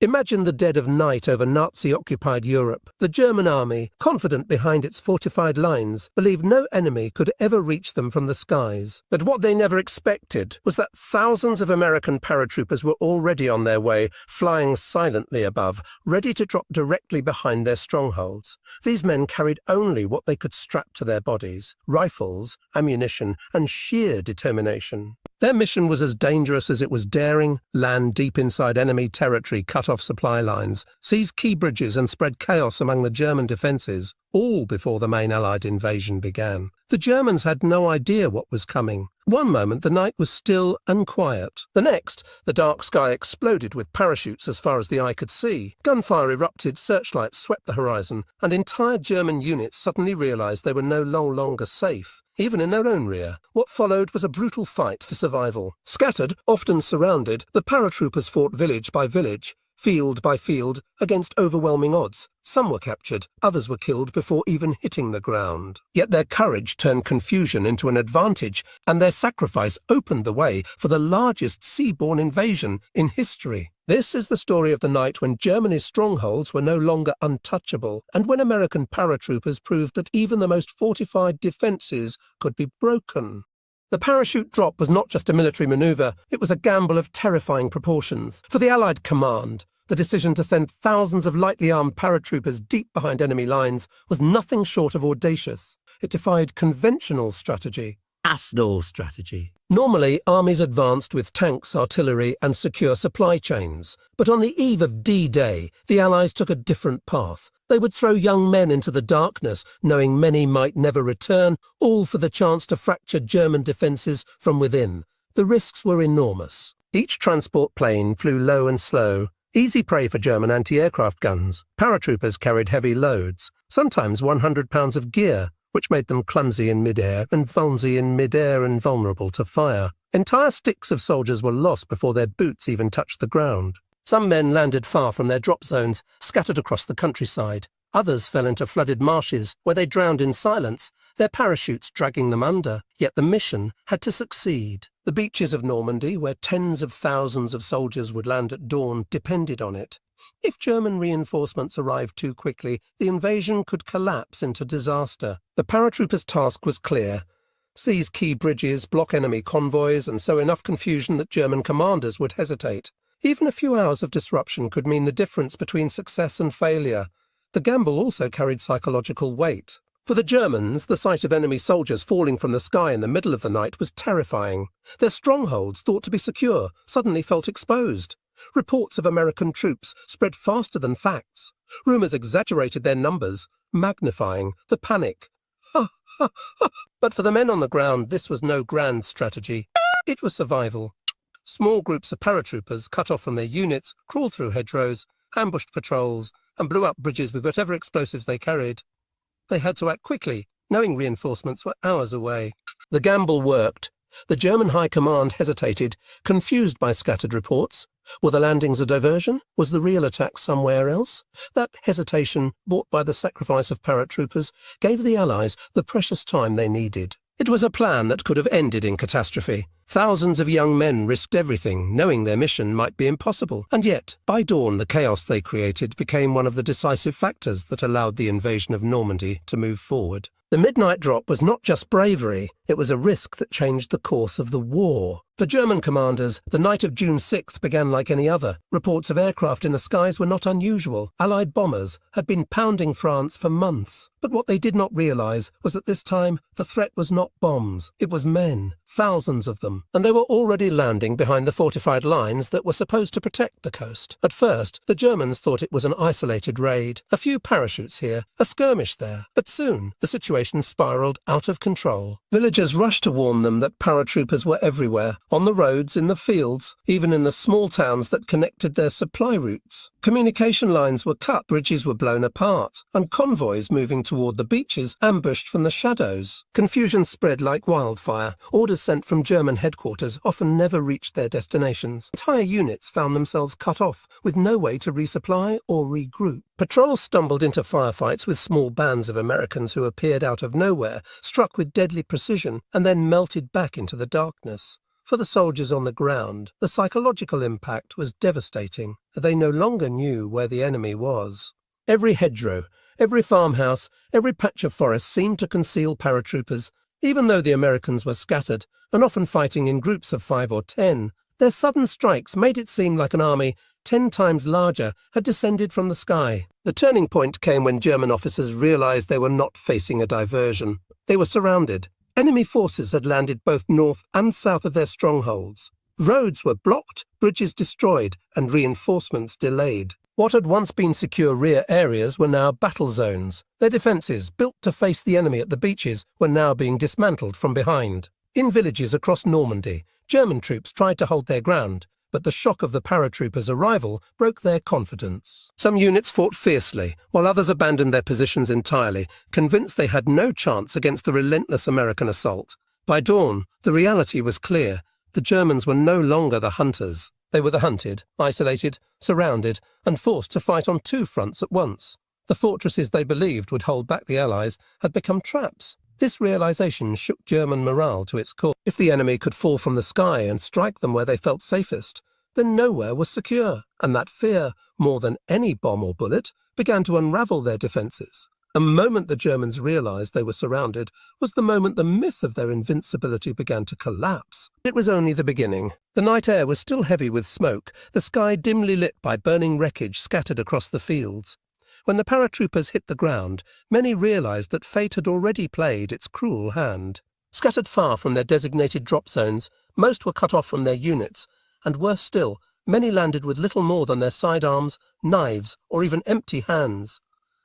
Imagine the dead of night over Nazi-occupied Europe. The German army, confident behind its fortified lines, believed no enemy could ever reach them from the skies. But what they never expected was that thousands of American paratroopers were already on their way, flying silently above, ready to drop directly behind their strongholds. These men carried only what they could strap to their bodies: rifles, ammunition, and sheer determination. Their mission was as dangerous as it was daring: land deep inside enemy territory, cut off supply lines, seize key bridges and spread chaos among the German defences, all before the main Allied invasion began. The Germans had no idea what was coming. One moment the night was still and quiet. The next, the dark sky exploded with parachutes as far as the eye could see. Gunfire erupted, searchlights swept the horizon, and entire German units suddenly realised they were no longer safe, even in their own rear. What followed was a brutal fight for survival. Scattered, often surrounded, the paratroopers fought village by village, field by field, against overwhelming odds. Some were captured, others were killed before even hitting the ground. Yet their courage turned confusion into an advantage, and their sacrifice opened the way for the largest seaborne invasion in history. This is the story of the night when Germany's strongholds were no longer untouchable, and when American paratroopers proved that even the most fortified defences could be broken. The parachute drop was not just a military manoeuvre, it was a gamble of terrifying proportions. For the Allied command, the decision to send thousands of lightly armed paratroopers deep behind enemy lines was nothing short of audacious. It defied conventional strategy. Arsenal strategy. Normally, armies advanced with tanks, artillery, and secure supply chains. But on the eve of D-Day, the Allies took a different path. They would throw young men into the darkness, knowing many might never return, all for the chance to fracture German defences from within. The risks were enormous. Each transport plane flew low and slow, easy prey for German anti-aircraft guns. Paratroopers carried heavy loads, sometimes 100 pounds of gear, which made them clumsy in mid-air and vulnerable to fire. Entire sticks of soldiers were lost before their boots even touched the ground. Some men landed far from their drop zones, scattered across the countryside. Others fell into flooded marshes, where they drowned in silence, their parachutes dragging them under. Yet the mission had to succeed. The beaches of Normandy, where tens of thousands of soldiers would land at dawn, depended on it. If German reinforcements arrived too quickly, the invasion could collapse into disaster. The paratroopers' task was clear: seize key bridges, block enemy convoys, and sow enough confusion that German commanders would hesitate. Even a few hours of disruption could mean the difference between success and failure. The gamble also carried psychological weight. For the Germans, the sight of enemy soldiers falling from the sky in the middle of the night was terrifying. Their strongholds, thought to be secure, suddenly felt exposed. Reports of American troops spread faster than facts. Rumours exaggerated their numbers, magnifying the panic. But for the men on the ground, this was no grand strategy. It was survival. Small groups of paratroopers, cut off from their units, crawled through hedgerows, ambushed patrols, and blew up bridges with whatever explosives they carried. They had to act quickly, knowing reinforcements were hours away. The gamble worked. The German High Command hesitated, confused by scattered reports. Were the landings a diversion? Was the real attack somewhere else? That hesitation, bought by the sacrifice of paratroopers, gave the Allies the precious time they needed. It was a plan that could have ended in catastrophe. Thousands of young men risked everything, knowing their mission might be impossible. And yet, by dawn, the chaos they created became one of the decisive factors that allowed the invasion of Normandy to move forward. The midnight drop was not just bravery, it was a risk that changed the course of the war. For German commanders, the night of June 6th began like any other. Reports of aircraft in the skies were not unusual. Allied bombers had been pounding France for months. But what they did not realise was that this time the threat was not bombs, it was men, thousands of them. And they were already landing behind the fortified lines that were supposed to protect the coast. At first, the Germans thought it was an isolated raid. A few parachutes here, a skirmish there. But soon, the situation spiralled out of control. Villagers rushed to warn them that paratroopers were everywhere. On the roads, in the fields, even in the small towns that connected their supply routes. Communication lines were cut, bridges were blown apart, and convoys moving toward the beaches ambushed from the shadows. Confusion spread like wildfire. Orders sent from German headquarters often never reached their destinations. Entire units found themselves cut off, with no way to resupply or regroup. Patrols stumbled into firefights with small bands of Americans who appeared out of nowhere, struck with deadly precision, and then melted back into the darkness. For the soldiers on the ground, the psychological impact was devastating. They no longer knew where the enemy was. Every hedgerow, every farmhouse, every patch of forest seemed to conceal paratroopers. Even though the Americans were scattered, and often fighting in groups of 5 or 10, their sudden strikes made it seem like an army 10 times larger had descended from the sky. The turning point came when German officers realized they were not facing a diversion. They were surrounded. Enemy forces had landed both north and south of their strongholds. Roads were blocked, bridges destroyed, and reinforcements delayed. What had once been secure rear areas were now battle zones. Their defences, built to face the enemy at the beaches, were now being dismantled from behind. In villages across Normandy, German troops tried to hold their ground, but the shock of the paratroopers' arrival broke their confidence. Some units fought fiercely, while others abandoned their positions entirely, convinced they had no chance against the relentless American assault. By dawn, the reality was clear. The Germans were no longer the hunters. They were the hunted, isolated, surrounded, and forced to fight on 2 fronts at once. The fortresses they believed would hold back the Allies had become traps. This realization shook German morale to its core. If the enemy could fall from the sky and strike them where they felt safest, then nowhere was secure, and that fear, more than any bomb or bullet, began to unravel their defences. The moment the Germans realized they were surrounded was the moment the myth of their invincibility began to collapse. It was only the beginning. The night air was still heavy with smoke, the sky dimly lit by burning wreckage scattered across the fields. When the paratroopers hit the ground, many realized that fate had already played its cruel hand. Scattered far from their designated drop zones, most were cut off from their units, and worse still, many landed with little more than their sidearms, knives, or even empty hands.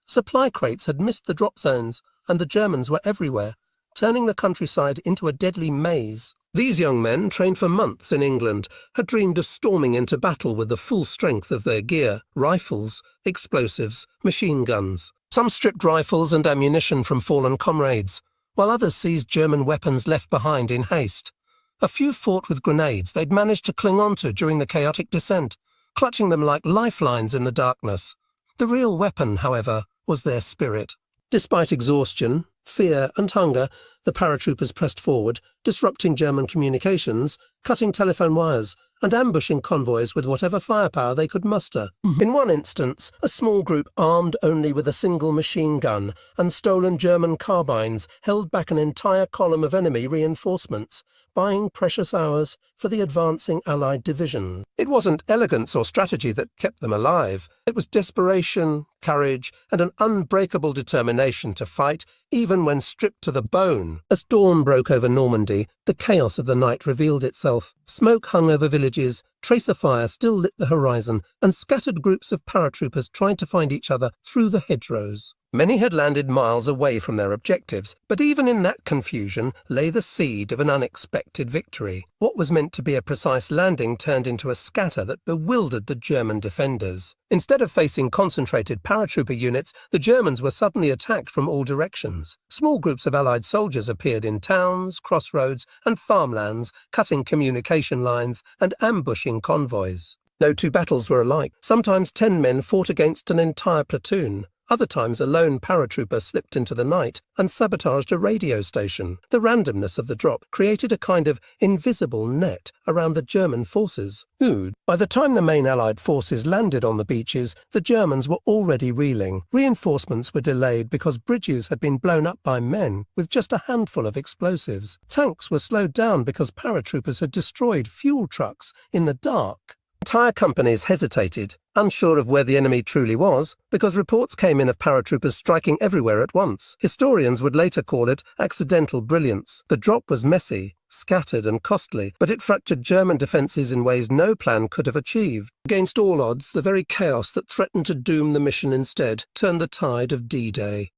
Supply crates had missed the drop zones, and the Germans were everywhere, turning the countryside into a deadly maze. These young men, trained for months in England, had dreamed of storming into battle with the full strength of their gear, rifles, explosives, machine guns. Some stripped rifles and ammunition from fallen comrades, while others seized German weapons left behind in haste. A few fought with grenades they'd managed to cling onto during the chaotic descent, clutching them like lifelines in the darkness. The real weapon, however, was their spirit. Despite exhaustion, fear and hunger, the paratroopers pressed forward, disrupting German communications, cutting telephone wires, and ambushing convoys with whatever firepower they could muster. In one instance, a small group armed only with a single machine gun and stolen German carbines held back an entire column of enemy reinforcements, buying precious hours for the advancing Allied divisions. It wasn't elegance or strategy that kept them alive. It was desperation, courage, and an unbreakable determination to fight, even when stripped to the bone. As dawn broke over Normandy, the chaos of the night revealed itself. Smoke hung over villages, trace of fire still lit the horizon, and scattered groups of paratroopers tried to find each other through the hedgerows. Many had landed miles away from their objectives, but even in that confusion lay the seed of an unexpected victory. What was meant to be a precise landing turned into a scatter that bewildered the German defenders. Instead of facing concentrated paratrooper units, the Germans were suddenly attacked from all directions. Small groups of Allied soldiers appeared in towns, crossroads, and farmlands, cutting communication lines and ambushing convoys. No 2 battles were alike. Sometimes 10 men fought against an entire platoon. Other times a lone paratrooper slipped into the night and sabotaged a radio station. The randomness of the drop created a kind of invisible net around the German forces. By the time the main Allied forces landed on the beaches, the Germans were already reeling. Reinforcements were delayed because bridges had been blown up by men with just a handful of explosives. Tanks were slowed down because paratroopers had destroyed fuel trucks in the dark. Entire companies hesitated, unsure of where the enemy truly was, because reports came in of paratroopers striking everywhere at once. Historians would later call it accidental brilliance. The drop was messy, scattered and costly, but it fractured German defences in ways no plan could have achieved. Against all odds, the very chaos that threatened to doom the mission instead turned the tide of D-Day.